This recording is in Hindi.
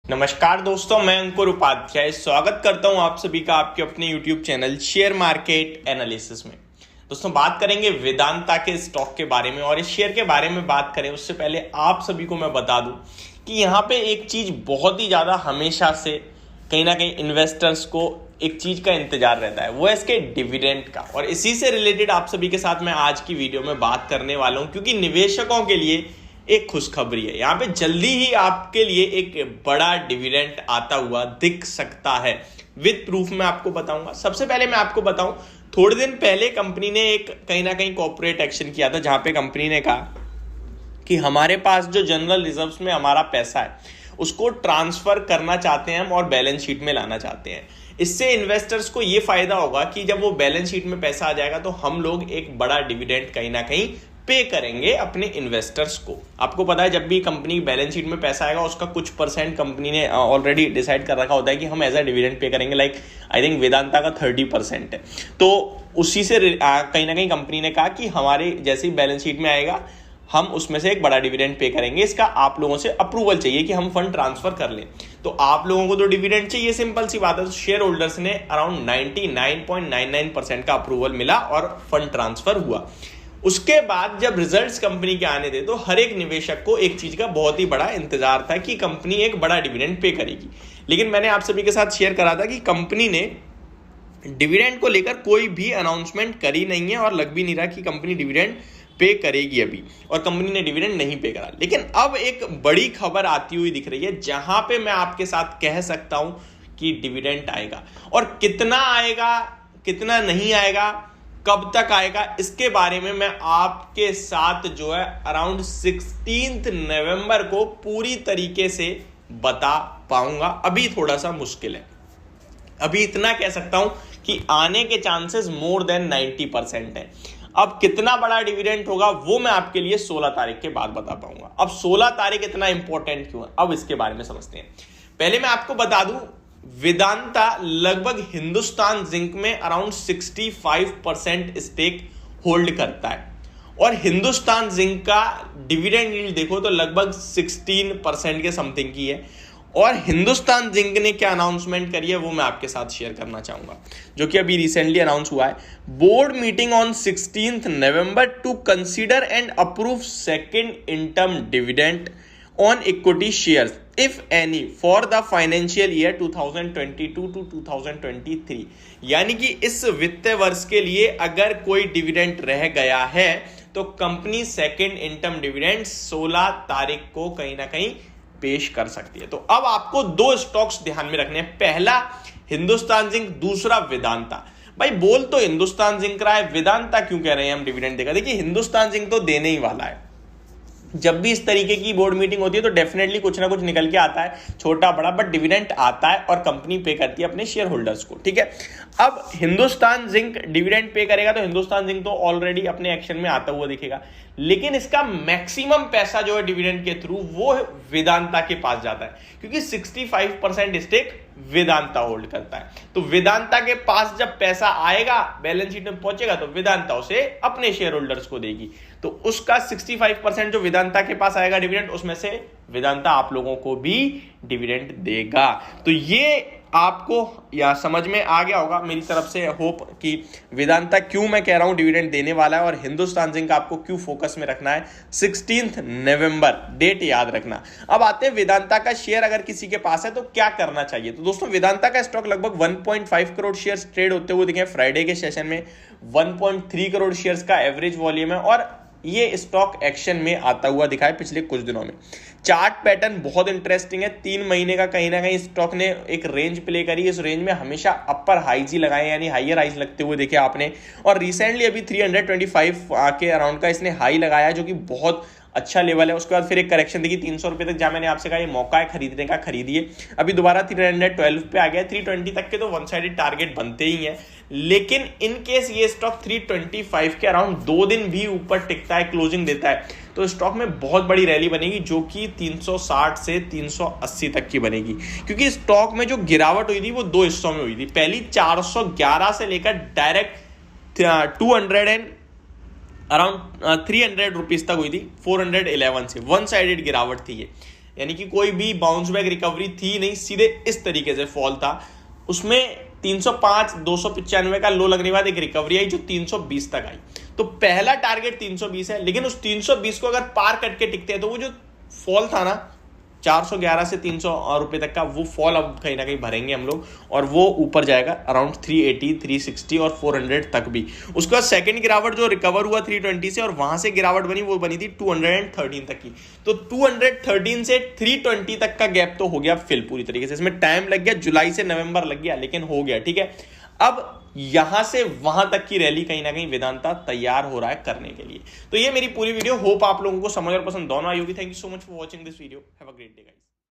नमस्कार दोस्तों, मैं अंकुर उपाध्याय स्वागत करता हूं आप सभी का आपके अपने YouTube channel share market analysis में। दोस्तों, बात करेंगे वेदांता के स्टॉक के बारे में और इस शेयर के बारे में बात करें उससे पहले आप सभी को मैं बता दूं कि यहाँ पे एक चीज बहुत ही ज्यादा हमेशा से कहीं ना कहीं इन्वेस्टर्स को एक चीज का इंतजार रहता है, वो है इसके डिविडेंड का। और इसी से रिलेटेड आप सभी के साथ मैं आज की वीडियो में बात करने वाला हूं, क्योंकि निवेशकों के लिए एक खुशखबरी है। यहाँ पे जल्दी ही आपके लिए एक बड़ा डिविडेंड आता हुआ दिख सकता है। विद प्रूफ मैं आपको बताऊंगा। सबसे पहले मैं आपको बताऊं, थोड़े दिन पहले कंपनी ने एक कहीं ना कहीं कॉर्पोरेट एक्शन किया था, जहां पे कंपनी ने कहा कि हमारे पास जो जनरल रिजर्व्स में हमारा पैसा है उसको ट्रांसफर करना चाहते हैं हम और बैलेंस शीट में लाना चाहते हैं। इससे इन्वेस्टर्स को यह फायदा होगा कि जब वो बैलेंस शीट में पैसा आ जाएगा तो हम लोग एक बड़ा डिविडेंड कहीं ना कहीं पे करेंगे अपने इन्वेस्टर्स को। आपको पता है, जब भी कंपनी बैलेंस शीट में पैसा आएगा उसका कुछ परसेंट कंपनी ने ऑलरेडी डिसाइड कर रखा होता है कि हम एज अ डिविडेंड पे करेंगे। लाइक आई थिंक वेदांता का 30% है। तो उसी से कहीं ना कहीं कंपनी ने कहा कि हमारे जैसे ही बैलेंस शीट में आएगा हम उसमें से एक बड़ा डिविडेंड पे करेंगे। इसका आप लोगों से अप्रूवल चाहिए कि हम फंड ट्रांसफर कर लें। तो आप लोगों को तो डिविडेंड चाहिए, सिंपल सी बात है। तो शेयर होल्डर्स ने अराउंड 99.99% का अप्रूवल मिला और फंड ट्रांसफर हुआ। उसके बाद जब रिजल्ट्स कंपनी के आने थे तो हर एक निवेशक को एक चीज का बहुत ही बड़ा इंतजार था कि कंपनी एक बड़ा डिविडेंड पे करेगी। लेकिन मैंने आप सभी के साथ शेयर करा था कि कंपनी ने डिविडेंड को लेकर कोई भी अनाउंसमेंट करी नहीं है और लग भी नहीं रहा कि कंपनी डिविडेंड पे करेगी अभी, और कंपनी ने डिविडेंड नहीं पे करा। लेकिन अब एक बड़ी खबर आती हुई दिख रही है जहां पे मैं आपके साथ कह सकता हूं कि डिविडेंड आएगा। और कितना आएगा, कितना नहीं आएगा, कब तक आएगा, इसके बारे में मैं आपके साथ जो है अराउंड 16 नवंबर को पूरी तरीके से बता पाऊंगा। अभी थोड़ा सा मुश्किल है। अभी इतना कह सकता हूं कि आने के चांसेस मोर देन 90% है। अब कितना बड़ा डिविडेंड होगा वो मैं आपके लिए 16 तारीख के बाद बता पाऊंगा। अब 16 तारीख इतना इंपॉर्टेंट क्यों है, अब इसके बारे में समझते हैं। पहले मैं आपको बता दूं, वेदांता लगभग हिंदुस्तान जिंक में अराउंड 65% स्टेक होल्ड करता है और हिंदुस्तान जिंक का डिविडेंड यील्ड देखो तो लगभग 16% के समथिंग की है। और हिंदुस्तान जिंक ने क्या अनाउंसमेंट करी है वो मैं आपके साथ शेयर करना चाहूंगा, जो कि अभी रिसेंटली अनाउंस हुआ है। Board meeting on 16 November to consider and approve second interim dividend on equity shares if any for the financial year 2022 to 2023। यानी कि इस वित्तीय वर्ष के लिए अगर कोई डिविडेंड रह गया है तो कंपनी सेकेंड इंटर्म डिविडेंड 16 तारीख को कहीं ना कहीं पेश कर सकती है। तो अब आपको दो स्टॉक्स ध्यान में रखने हैं, पहला हिंदुस्तान जिंक, दूसरा वेदांता। भाई बोल तो हिंदुस्तान जिंक रहा है, वेदांता क्यों कह रहे हैं हम डिविडेंड देगा। देखिए, हिंदुस्तान जिंक तो देने ही वाला है। जब भी इस तरीके की बोर्ड मीटिंग होती है तो डेफिनेटली कुछ ना कुछ निकल के आता है, छोटा बड़ा, बट डिविडेंड आता है और कंपनी पे करती है अपने शेयर होल्डर्स को। ठीक है, अब हिंदुस्तान जिंक डिविडेंड पे करेगा तो हिंदुस्तान जिंक तो ऑलरेडी अपने एक्शन में आता हुआ दिखेगा, लेकिन इसका मैक्सिमम पैसा जो है डिविडेंड के थ्रू वो वेदांता के पास जाता है, क्योंकि 65% स्टेक वेदांता होल्ड करता है। तो वेदांता के पास जब पैसा आएगा, बैलेंस शीट में पहुंचेगा, तो वेदांता उसे अपने शेयर होल्डर्स को देगी। तो उसका 65% जो वेदांता के पास आएगा डिविडेंड, उसमें से वेदांता आप लोगों को भी डिविडेंड देगा। तो ये आपको या समझ में आ गया होगा मेरी तरफ से, होप कि वेदांता क्यों मैं कह रहा हूं डिविडेंड देने वाला है और हिंदुस्तान जिंक आपको क्यों फोकस में रखना है। 16 नवंबर डेट याद रखना। अब आते हैं वेदांता का शेयर अगर किसी के पास है तो क्या करना चाहिए। तो दोस्तों, वेदांता का स्टॉक लगभग 1.5 करोड़ शेयर ट्रेड होते हुए दिखे फ्राइडे के सेशन में। 1.3 करोड़ शेयर्स का एवरेज वॉल्यूम है और ये स्टॉक एक्शन में आता हुआ दिखा है पिछले कुछ दिनों में। चार्ट पैटर्न बहुत इंटरेस्टिंग है। 3 महीने का कहीं ना कहीं स्टॉक ने एक रेंज प्ले करी। इस रेंज में हमेशा अपर हाईज ही लगाए, यानी हाइयर हाईज लगते हुए देखे आपने। और रिसेंटली अभी 325 के अराउंड का इसने हाई लगाया, जो कि बहुत अच्छा लेवल है। उसके बाद फिर एक करेक्शन देखी 300 रुपए तक, जहां मैंने आपसे कहा ये मौका है खरीदने का, खरीदिए। अभी दोबारा 312 पे आ गया। 320 तक के तो वन साइडेड टारगेट बनते ही हैं, लेकिन इन केस ये स्टॉक 325 के अराउंड 2 दिन भी ऊपर टिकता है, क्लोजिंग देता है, तो स्टॉक में बहुत बड़ी रैली बनेगी, जो कि 360 से 380 तक की बनेगी। क्योंकि स्टॉक में जो गिरावट हुई थी वो 2 हिस्सों में हुई थी। पहली 411 से लेकर डायरेक्ट 200 एंड अराउंड 300 रुपीज तक हुई थी 411 से, वन साइडेड गिरावट थी ये। यानी कि कोई भी बाउंस बैक रिकवरी थी नहीं, सीधे इस तरीके से फॉल था। उसमें 305 295 का लो लगने के बाद एक रिकवरी आई जो 320 तक आई। तो पहला टारगेट 320 है, लेकिन उस 320 को अगर पार करके टिकते हैं तो वो जो फॉल था ना 411 से 300 रुपए तक का, वो फॉल अब कहीं ना कहीं भरेंगे हम लोग और वो ऊपर जाएगा अराउंड 380 360 और 400 तक भी। उसके बाद सेकंड गिरावट जो रिकवर हुआ 320 से और वहां से गिरावट बनी वो बनी थी 213 तक की। तो 213 से 320 तक का गैप तो हो गया फिल पूरी तरीके से। इसमें टाइम लग गया, जुलाई से नवंबर लग गया, लेकिन हो गया। ठीक है, अब यहां से वहां तक की रैली कहीं ना कहीं वेदांता तैयार हो रहा है करने के लिए। तो ये मेरी पूरी वीडियो, होप आप लोगों को समझ और पसंद दोनों आई होगी। Thank you so much for watching this video. Have a great day guys.